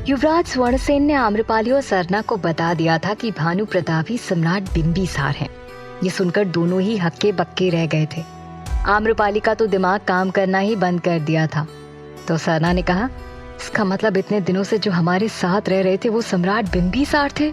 युवराज स्वर्णसेन ने आम्रपाली और सरना को बता दिया था कि भानु प्रताप ही सम्राट बिंबिसार हैं। ये सुनकर दोनों ही हक्के बक्के रह गए थे। आम्रपाली का तो दिमाग काम करना ही बंद कर दिया था। तो सरना ने कहा, इसका मतलब इतने दिनों से जो हमारे साथ रह रहे थे वो सम्राट बिंबिसार थे।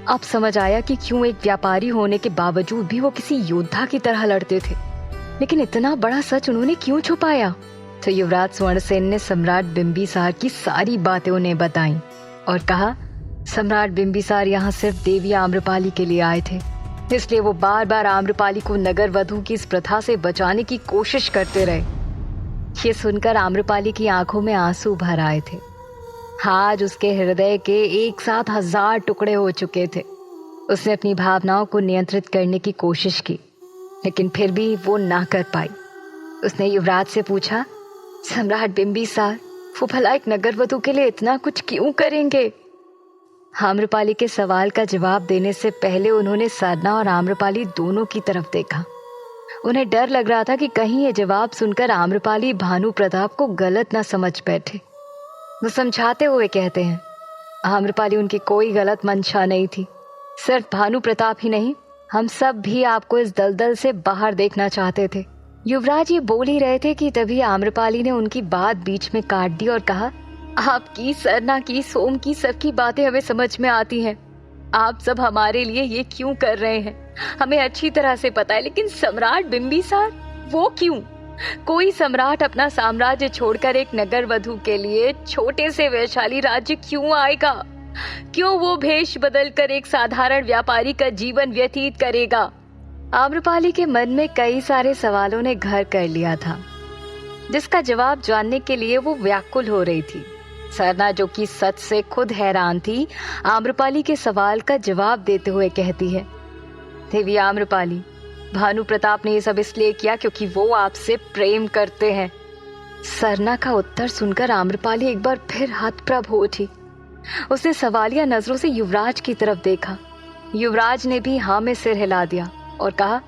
अब समझ आया कि क्यों एक व्यापारी होने के बावजूद भी वो किसी योद्धा की तरह लड़ते थे। लेकिन इतना बड़ा सच उन्होंने क्यों छुपाया? तो युवराज स्वर्णसेन ने सम्राट बिंबिसार की सारी बातें उन्हें बताईं और कहा, सम्राट बिंबिसार यहाँ सिर्फ देवी आम्रपाली के लिए आए थे, इसलिए वो बार बार आम्रपाली को नगर वधू की इस प्रथा से बचाने की कोशिश करते रहे। ये सुनकर आम्रपाली की आंखों में आंसू भर आए थे। आज उसके हृदय के एक साथ 1000 टुकड़े हो चुके थे। उसने अपनी भावनाओं को नियंत्रित करने की कोशिश की, लेकिन फिर भी वो ना कर पाई। उसने युवराज से पूछा, सम्राट बिंबिसार वो भला एक नगरवधू के लिए इतना कुछ क्यों करेंगे? आम्रपाली के सवाल का जवाब देने से पहले उन्होंने सरना और आम्रपाली दोनों की तरफ देखा। उन्हें डर लग रहा था कि कहीं ये जवाब सुनकर आम्रपाली भानु प्रताप को गलत ना समझ बैठे। वो समझाते हुए कहते हैं, आम्रपाली उनकी कोई गलत मंशा नहीं थी। सिर्फ भानु प्रताप ही नहीं, हम सब भी आपको इस दलदल से बाहर देखना चाहते थे। युवराज ये बोल ही रहे थे कि तभी आम्रपाली ने उनकी बात बीच में काट दी और कहा, आपकी, सरना की, सोम की सबकी बातें हमें समझ में आती हैं। आप सब हमारे लिए ये क्यों कर रहे हैं हमें अच्छी तरह से पता है, लेकिन सम्राट बिंबिसार वो क्यों? कोई सम्राट अपना साम्राज्य छोड़कर एक नगर वधू के लिए छोटे से वैशाली राज्य क्यों आएगा? क्यों वो भेष बदलकर एक साधारण व्यापारी का जीवन व्यतीत करेगा? आम्रपाली के मन में कई सारे सवालों ने घर कर लिया था, जिसका जवाब जानने के लिए वो व्याकुल हो रही थी। सरना, जो कि सच से खुद हैरान थी, आम्रपाली के सवाल का जवाब देते हुए कहती है, देवी आम्रपाली, भानु प्रताप ने ये सब इसलिए किया क्योंकि वो आपसे प्रेम करते हैं। सरना का उत्तर सुनकर आम्रपाली एक बार फिर हतप्रभ हो उठी। उसने सवालिया नजरों से युवराज की तरफ देखा। युवराज ने भी हाँ में सिर हिला दिया और कहा,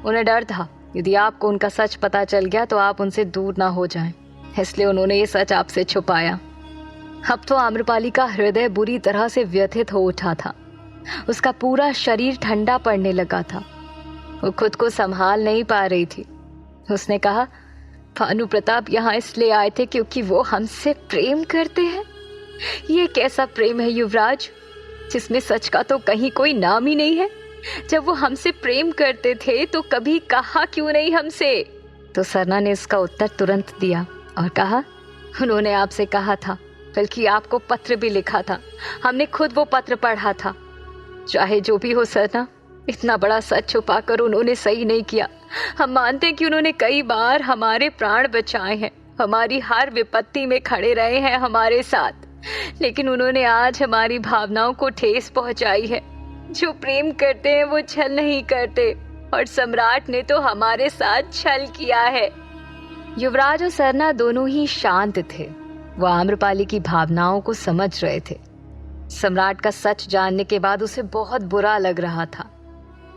उन्हें डर था यदि आपको उनका सच पता चल गया तो आप उनसे दूर ना हो जाएं, इसलिए उन्होंने ये सच आपसे छुपाया। अब तो आम्रपाली का हृदय बुरी तरह से व्यथित हो उठा था। उसका पूरा शरीर ठंडा पड़ने लगा था। वो खुद को संभाल नहीं पा रही थी। उसने कहा, भानु प्रताप यहाँ इसलिए आए थे क्योंकि वो हमसे प्रेम करते हैं। ये कैसा प्रेम है युवराज, जिसमें सच का तो कहीं कोई नाम ही नहीं है। जब वो हमसे प्रेम करते थे तो कभी कहा क्यों नहीं हमसे? तो सरना ने इसका उत्तर तुरंत दिया और कहा, उन्होंने आपसे कहा था, बल्कि आपको पत्र भी लिखा था। हमने खुद वो पत्र पढ़ा था। चाहे जो भी हो सरना, इतना बड़ा सच छुपाकर उन्होंने सही नहीं किया। हम मानते हैं कि उन्होंने कई बार हमारे प्राण बचाए हैं, हमारी हर विपत्ति में खड़े रहे हैं हमारे साथ, लेकिन उन्होंने आज हमारी भावनाओं को ठेस पहुंचाई है। जो प्रेम करते हैं वो छल नहीं करते, और सम्राट ने तो हमारे साथ छल किया है। युवराज और सरना दोनों ही शांत थे। वो आम्रपाली की भावनाओं को समझ रहे थे। सम्राट का सच जानने के बाद उसे बहुत बुरा लग रहा था।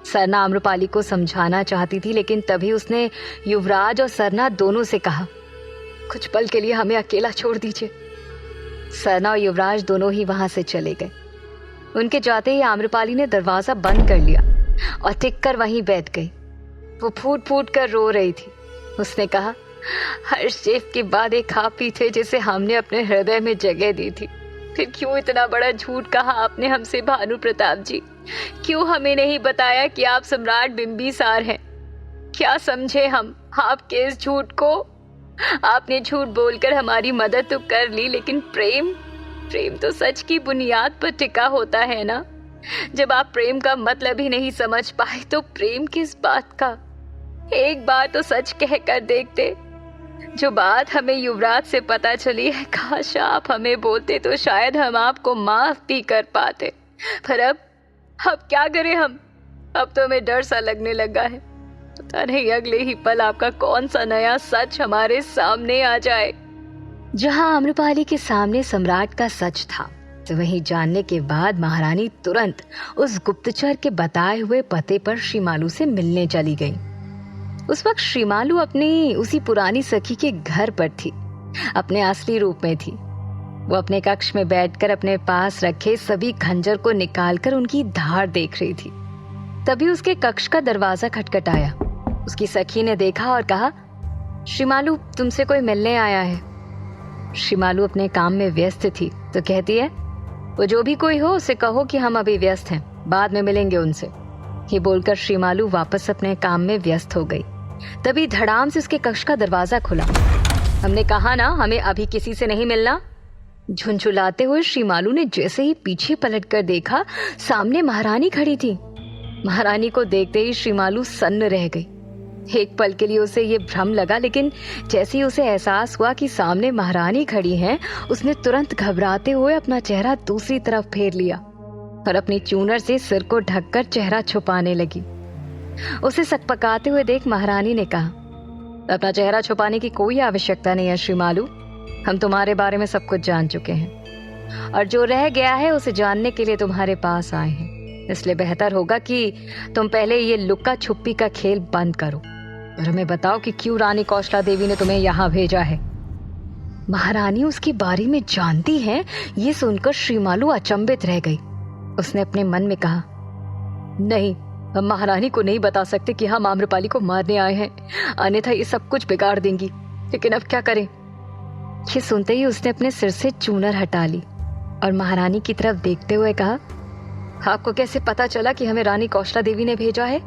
सरना आम्रपाली को समझाना चाहती थी, लेकिन तभी उसने युवराज और सरना दोनों से कहा, कुछ पल के लिए हमें अकेला छोड़ दीजिए। सरना और युवराज दोनों ही वहां से चले गए। उनके जाते ही आम्रपाली ने दरवाजा बंद कर लिया और टिक कर वहीं बैठ गई। वो फूट फूट कर रो रही थी। उसने कहा, हर्षदेव के बाद एक आप ही थे जिसे हमने अपने हृदय में जगह दी थी। फिर क्यों इतना बड़ा झूठ कहा आपने हमसे भानु प्रताप जी? क्यों हमें नहीं बताया कि आप सम्राट बिंबिसार हैं? क्या समझे हम आपके इस झूठ को? आपने झूठ बोलकर हमारी मदद तो कर ली, लेकिन प्रेम तो सच की बुनियाद पर टिका होता है ना। जब आप प्रेम का मतलब ही नहीं समझ पाए तो प्रेम किस बात का? एक बार तो सच कह कर देखते। जो बात हमें युवराज से पता चली है, काश आप हमें बोलते तो शायद हम आपको माफ भी कर पाते। पर अब क्या करें हम? अब तो हमें डर सा लगने लगा है। पता नहीं अगले ही पल आपका कौन सा नया सच हमारे सामने आ जाए। जहां आम्रपाली के सामने सम्राट का सच था, तो वहीं जानने के बाद महारानी तुरंत उस गुप्तचर के बताए हुए पते पर श्रीमालू से मिलने चली गई। उस वक्त श्रीमालू अपनी उसी पुरानी सखी के घर पर थी, अपने असली रूप में थी। वो अपने कक्ष में बैठकर अपने पास रखे सभी खंजर को निकालकर उनकी धार देख रही थी। तभी उसके कक्ष का दरवाजा खटखटाया। उसकी सखी ने देखा और कहा, श्रीमालू, तुमसे कोई मिलने आया है। श्रीमालू अपने काम में व्यस्त थी तो कहती है, वो जो भी कोई हो उसे कहो कि हम अभी व्यस्त हैं, बाद में मिलेंगे उनसे। ये बोलकर श्रीमालू वापस अपने काम में व्यस्त हो गई। तभी धड़ाम से उसके कक्ष का दरवाजा खुला। हमने कहा ना, हमें अभी किसी से नहीं मिलना। झुंझुलाते हुए श्रीमालू ने जैसे ही पीछे पलटकर देखा, सामने महारानी खड़ी थी। महारानी को देखते ही श्रीमालू सन्न रह गई। एक पल के लिए उसे ये भ्रम लगा, लेकिन जैसे ही उसे एहसास हुआ कि सामने महारानी खड़ी हैं, उसने तुरंत घबराते हुए अपना चेहरा दूसरी तरफ फेर लिया और अपनी चूनर से सिर को ढककर चेहरा छुपाने लगी। उसे सकपकाते हुए देख महारानी ने कहा, अपना चेहरा छुपाने की कोई आवश्यकता नहीं है श्रीमालू, हम तुम्हारे बारे में सब कुछ जान चुके हैं और जो रह गया है उसे जानने के लिए तुम्हारे पास आए हैं। इसलिए बेहतर होगा कि तुम पहले ये लुक्का छुपी का खेल बंद करो और हमें बताओ कि क्यों रानी कौशला देवी ने तुम्हें यहाँ भेजा है। महारानी उसके बारे में जानती है, ये सुनकर श्रीमालू अचंभित रह गई। उसने अपने मन में कहा, नहीं, हम महारानी को नहीं बता सकते कि हम आम्रपाली को मारने आए हैं, अन्यथा ये सब कुछ बिगाड़ देंगी। लेकिन अब क्या करें। ये सुनते ही उसने अपने सिर से चूनर हटा ली और महारानी की तरफ देखते हुए कहा, आपको कैसे पता चला कि हमें रानी कौशला देवी ने भेजा है?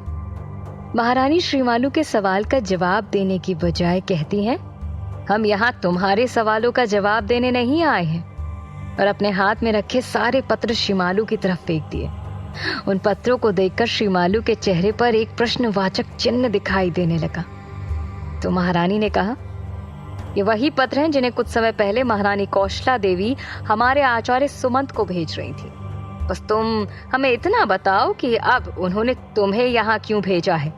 महारानी श्रीमालू के सवाल का जवाब देने की बजाय कहती हैं, हम यहाँ तुम्हारे सवालों का जवाब देने नहीं आए हैं। और अपने हाथ में रखे सारे पत्र श्रीमालू की तरफ फेंक दिए। उन पत्रों को देखकर श्रीमालू के चेहरे पर एक प्रश्नवाचक चिन्ह दिखाई देने लगा। तो महारानी ने कहा, ये वही पत्र हैं जिन्हें कुछ समय पहले महारानी कौशला देवी हमारे आचार्य सुमंत को भेज रही थी। बस तुम हमें इतना बताओ कि अब उन्होंने तुम्हें यहाँ क्यों भेजा है?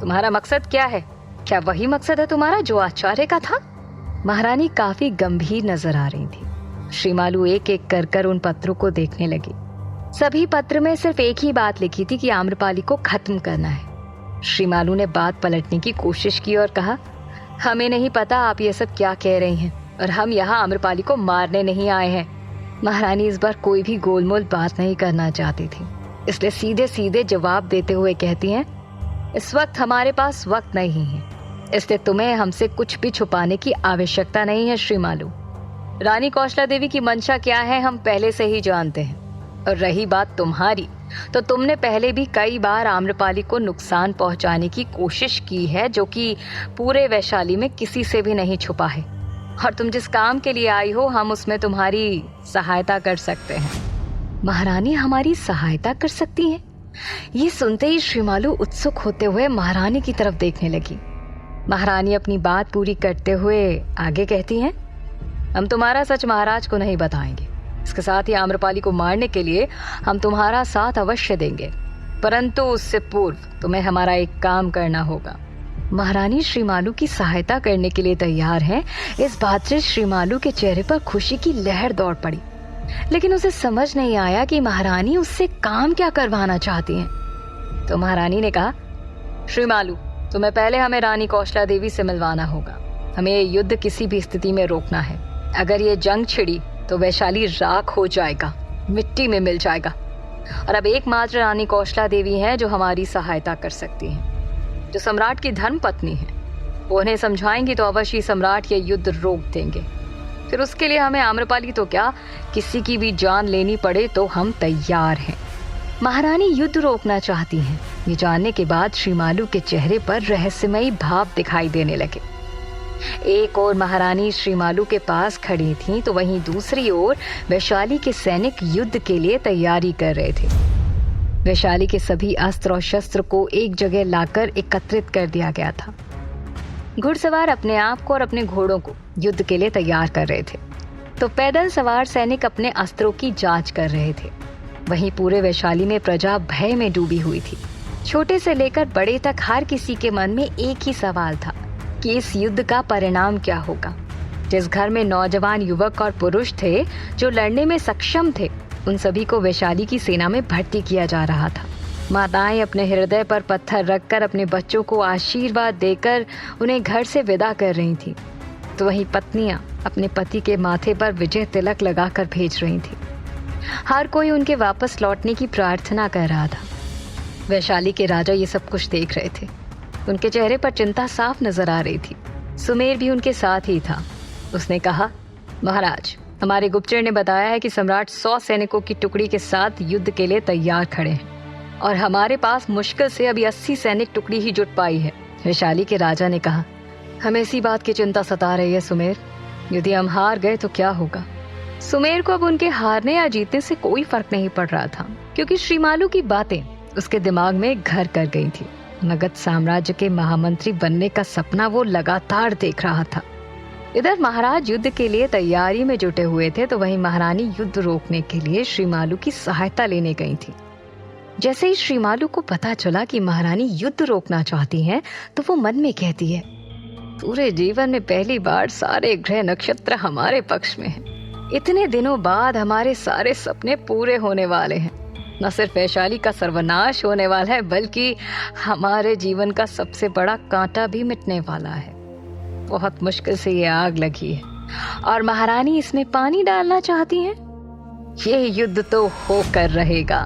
तुम्हारा मकसद क्या है? क्या वही मकसद है तुम्हारा जो आचार्य का था? महारानी काफी गंभीर नजर आ रही थी। श्रीमालू एक एक कर उन पत्रों को देखने लगी। सभी पत्र में सिर्फ एक ही बात लिखी थी कि आम्रपाली को खत्म करना है। श्रीमालू ने बात पलटने की कोशिश की और कहा, हमें नहीं पता आप ये सब क्या कह रही हैं और हम यहाँ आम्रपाली को मारने नहीं आए हैं। महारानी इस बार कोई भी गोलमोल बात नहीं करना चाहती थी, इसलिए सीधे सीधे जवाब देते हुए कहती हैं, इस वक्त हमारे पास वक्त नहीं है, इसलिए तुम्हें हमसे कुछ भी छुपाने की आवश्यकता नहीं है श्रीमालू। रानी कौशला देवी की मंशा क्या है हम पहले से ही जानते हैं। और रही बात तुम्हारी, तो तुमने पहले भी कई बार आम्रपाली को नुकसान पहुंचाने की कोशिश की है, जो कि पूरे वैशाली में किसी से भी नहीं छुपा है। और तुम जिस काम के लिए आई हो, हम उसमें तुम्हारी सहायता कर सकते हैं। महारानी हमारी सहायता कर सकती हैं? ये सुनते ही श्रीमालू उत्सुक होते हुए महारानी की तरफ देखने लगी। महारानी अपनी बात पूरी करते हुए आगे कहती हैं, हम तुम्हारा सच महाराज को नहीं बताएंगे। इसके साथ ही आम्रपाली को मारने के लिए हम तुम्हारा साथ अवश्य देंगे, परंतु उससे पूर्व तुम्हें हमारा एक काम करना होगा। महारानी श्रीमालू की सहायता करने के लिए तैयार हैं। इस बात से श्रीमालू के चेहरे पर खुशी की लहर दौड़ पड़ी, लेकिन उसे समझ नहीं आया कि महारानी उससे काम क्या करवाना चाहती हैं। तो महारानी ने कहा, श्रीमालू, तुम्हें पहले हमें रानी कौशला देवी से मिलवाना होगा। हमें ये युद्ध किसी भी स्थिति में रोकना है। अगर ये जंग छिड़ी तो वैशाली राख हो जाएगा, मिट्टी में मिल जाएगा। और अब एकमात्र रानी कौशला देवी हैं जो हमारी सहायता कर सकती हैं, जो सम्राट की धर्म पत्नी है। वो उन्हें समझाएंगी तो अवश्य सम्राट ये युद्ध रोक देंगे। फिर उसके लिए हमें आम्रपाली तो क्या, किसी की भी जान लेनी पड़े तो हम तैयार हैं। महारानी युद्ध रोकना चाहती हैं। ये जानने के बाद श्रीमालू के चेहरे पर रहस्यमयी भाव दिखाई देने लगे। एक ओर महारानी श्रीमालू के पास खड़ी थीं, तो वहीं दूसरी ओर वैशाली के सैनिक युद्ध के लिए तैयारी कर रहे थे। वैशाली के सभी अस्त्र और शस्त्र को एक जगह लाकर एकत्रित कर दिया गया था। घुड़सवार अपने आप को और अपने घोड़ों को युद्ध के लिए तैयार कर रहे थे, तो पैदल सवार सैनिक अपने अस्त्रों की जांच कर रहे थे। वहीं पूरे वैशाली में प्रजा भय में डूबी हुई थी। छोटे से लेकर बड़े तक हर किसी के मन में एक ही सवाल था कि इस युद्ध का परिणाम क्या होगा। जिस घर में नौजवान युवक और पुरुष थे जो लड़ने में सक्षम थे, उन सभी को वैशाली की सेना में भर्ती किया जा रहा था। माताएं अपने हृदय पर पत्थर रखकर अपने बच्चों को आशीर्वाद देकर उन्हें घर से विदा कर रही थी। तो वहीं पत्नियां अपने पति के माथे पर विजय तिलक लगाकर भेज रही थी। हर कोई उनके वापस लौटने की प्रार्थना कर रहा था। वैशाली के राजा ये सब कुछ देख रहे थे। उनके चेहरे पर चिंता साफ नजर आ रही थी। सुमेर भी उनके साथ ही था। उसने कहा, महाराज, हमारे गुप्तचर ने बताया है कि सम्राट 100 सैनिकों की टुकड़ी के साथ युद्ध के लिए तैयार खड़े हैं और हमारे पास मुश्किल से अभी 80 सैनिक टुकड़ी ही जुट पाई है। वैशाली के राजा ने कहा, हमें इसी बात की चिंता सता रही है सुमेर। यदि हम हार गए तो क्या होगा? सुमेर को अब उनके हारने या जीतने से कोई फर्क नहीं पड़ रहा था, क्योंकि श्रीमालू की बातें उसके दिमाग में घर कर गई थी। मगध साम्राज्य के महामंत्री बनने का सपना वो लगातार देख रहा था। इधर महाराज युद्ध के लिए तैयारी में जुटे हुए थे, तो वहीं महारानी युद्ध रोकने के लिए श्रीमालू की सहायता लेने गई थी। जैसे ही श्रीमालू को पता चला कि महारानी युद्ध रोकना चाहती हैं, तो वो मन में कहती है, पूरे जीवन में पहली बार सारे ग्रह नक्षत्र हमारे पक्ष में हैं। इतने दिनों बाद हमारे सारे सपने पूरे होने वाले हैं। न सिर्फ वैशाली का सर्वनाश होने वाला है, बल्कि हमारे जीवन का सबसे बड़ा कांटा भी मिटने वाला है। बहुत मुश्किल से ये आग लगी है और महारानी इसमें पानी डालना चाहती हैं। ये युद्ध तो होकर रहेगा।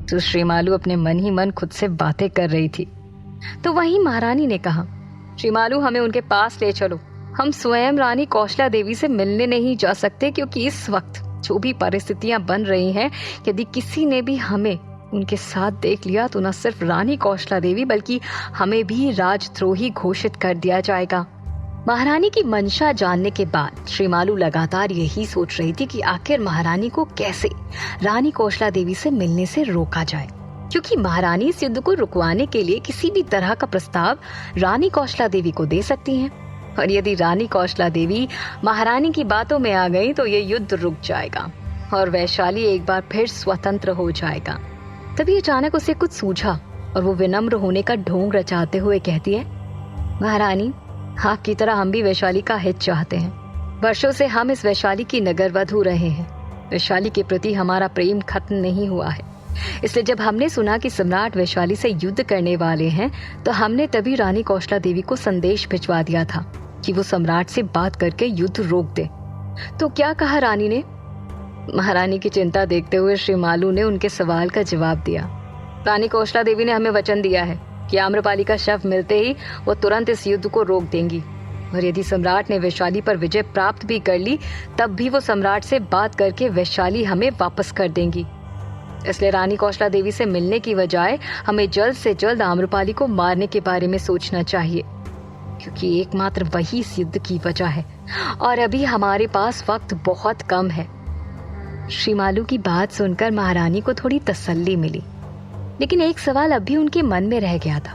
तो श्रीमालू अपने मन ही मन खुद से बातें कर रही थी। तो वहीं महारानी ने कहा, श्रीमालू, हमें उनके पास ले चलो। हम स्वयं रानी कौशला देवी से मिलने नहीं जा सकते, क्योंकि इस वक्त जो भी परिस्थितियां बन रही हैं, यदि किसी ने भी हमें उनके साथ देख लिया तो न सिर्फ रानी कौशला देवी बल्कि हमें भी राजद्रोही घोषित कर दिया जाएगा। महारानी की मंशा जानने के बाद श्रीमालू लगातार यही सोच रही थी कि आखिर महारानी को कैसे रानी कौशला देवी से मिलने से रोका जाए, क्योंकि महारानी इस युद्ध को रुकवाने के लिए किसी भी तरह का प्रस्ताव रानी कौशला देवी को दे सकती हैं। और यदि रानी कौशला देवी महारानी की बातों में आ गई तो ये युद्ध रुक जाएगा और वैशाली एक बार फिर स्वतंत्र हो जाएगा। तभी अचानक उसे कुछ सूझा और वो विनम्र होने का ढोंग रचाते हुए कहती है, महारानी, आपकी तरह हम भी वैशाली का हित चाहते हैं। वर्षों से हम इस वैशाली की नगरवधू रहे हैं। वैशाली के प्रति हमारा प्रेम खत्म नहीं हुआ है। इसलिए जब हमने सुना कि सम्राट वैशाली से युद्ध करने वाले हैं, तो हमने तभी रानी कौशला देवी को संदेश भिजवा दिया था कि वो सम्राट से बात करके युद्ध रोक दे। तो क्या कहा रानी ने? महारानी की चिंता देखते हुए श्रीमालू ने उनके सवाल का जवाब दिया। रानी कौशला देवी ने हमें वचन दिया है कि आम्रपाली का शव मिलते ही वो तुरंत इस युद्ध को रोक देंगी, और यदि सम्राट ने वैशाली पर विजय प्राप्त भी कर ली, तब भी वो सम्राट से बात करके वैशाली हमें वापस कर देंगी। इसलिए रानी कौशला देवी से मिलने की बजाय हमें जल्द से जल्द आम्रपाली को मारने के बारे में सोचना चाहिए, क्योंकि एकमात्र वही इस युद्ध की वजह है और अभी हमारे पास वक्त बहुत कम है। श्रीमालू की बात सुनकर महारानी को थोड़ी तसल्ली मिली, लेकिन एक सवाल अभी उनके मन में रह गया था।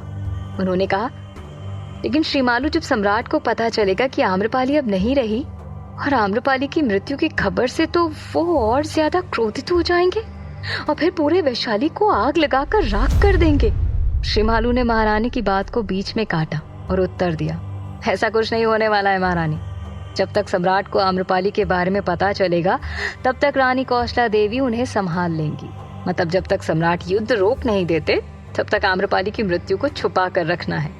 उन्होंने कहा, लेकिन श्रीमालू, जब सम्राट को पता चलेगा कि आम्रपाली अब नहीं रही और आम्रपाली की मृत्यु की खबर से, तो वो और ज्यादा क्रोधित हो जाएंगे और फिर पूरे वैशाली को आग लगाकर राख कर देंगे। श्रीमालू ने महारानी की बात को बीच में काटा और उत्तर दिया, ऐसा कुछ नहीं होने वाला है महारानी। जब तक सम्राट को आम्रपाली के बारे में पता चलेगा, तब तक रानी कौशला देवी उन्हें संभाल लेंगी। मतलब जब तक सम्राट युद्ध रोक नहीं देते, तब तक आम्रपाली की मृत्यु को छुपा कर रखना है।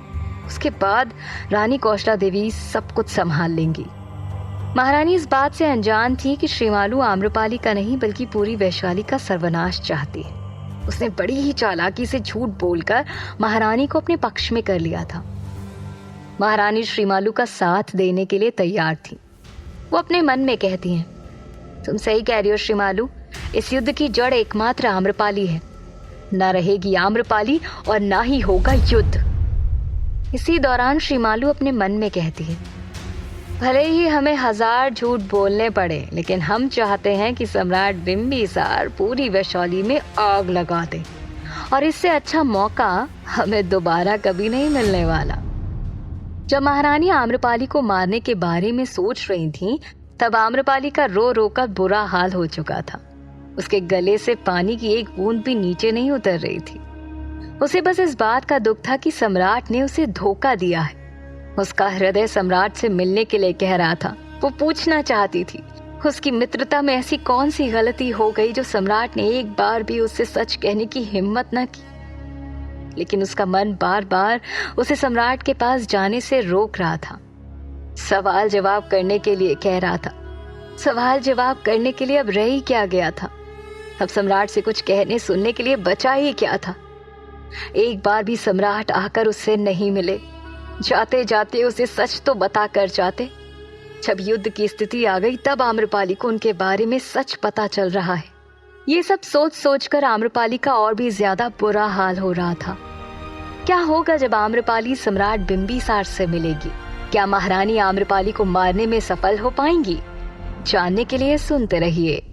उसके बाद रानी कौशला देवी सब कुछ संभाल लेंगी। महारानी इस बात से अनजान थी कि श्रीमालू आम्रपाली का नहीं बल्कि पूरी वैशाली का सर्वनाश चाहती है। उसने बड़ी ही चालाकी से झूठ बोलकर महारानी को अपने पक्ष में कर लिया था। महारानी श्रीमालू का साथ देने के लिए तैयार थी। वो अपने मन में कहती हैं, तुम सही कह रही हो श्रीमालू, इस युद्ध की जड़ एकमात्र आम्रपाली है। न रहेगी आम्रपाली और ना ही होगा युद्ध। इसी दौरान श्रीमालू अपने मन में कहती है, भले ही हमें 1000 झूठ बोलने पड़े, लेकिन हम चाहते हैं कि सम्राट बिंबिसार पूरी वैशाली में आग लगा दे, और इससे अच्छा मौका हमें दोबारा कभी नहीं मिलने वाला। जब महारानी आम्रपाली को मारने के बारे में सोच रही थी, तब आम्रपाली का रो रो कर बुरा हाल हो चुका था। उसके गले से पानी की एक बूंद भी नीचे नहीं उतर रही थी। उसे बस इस बात का दुख था कि सम्राट ने उसे धोखा दिया है। उसका हृदय सम्राट से मिलने के लिए कह रहा था। वो पूछना चाहती थी, उसकी मित्रता में ऐसी कौन सी गलती हो गई जो सम्राट ने एक बार भी उससे सच कहने की हिम्मत न की। लेकिन उसका मन बार बार उसे सम्राट के पास जाने से रोक रहा था। सवाल जवाब करने के लिए कह रहा था। सवाल जवाब करने के लिए अब रह ही क्या गया था। अब सम्राट से कुछ कहने सुनने के लिए बचा ही क्या था। एक बार भी सम्राट आकर उससे नहीं मिले। जाते जाते उसे सच तो बता कर जाते। जब युद्ध की स्थिति आ गई तब आम्रपाली को उनके बारे में सच पता चल रहा है। ये सब सोच सोच कर आम्रपाली का और भी ज्यादा बुरा हाल हो रहा था। क्या होगा जब आम्रपाली सम्राट बिंबिसार से मिलेगी? क्या महारानी आम्रपाली को मारने में सफल हो पाएंगी? जानने के लिए सुनते रहिए।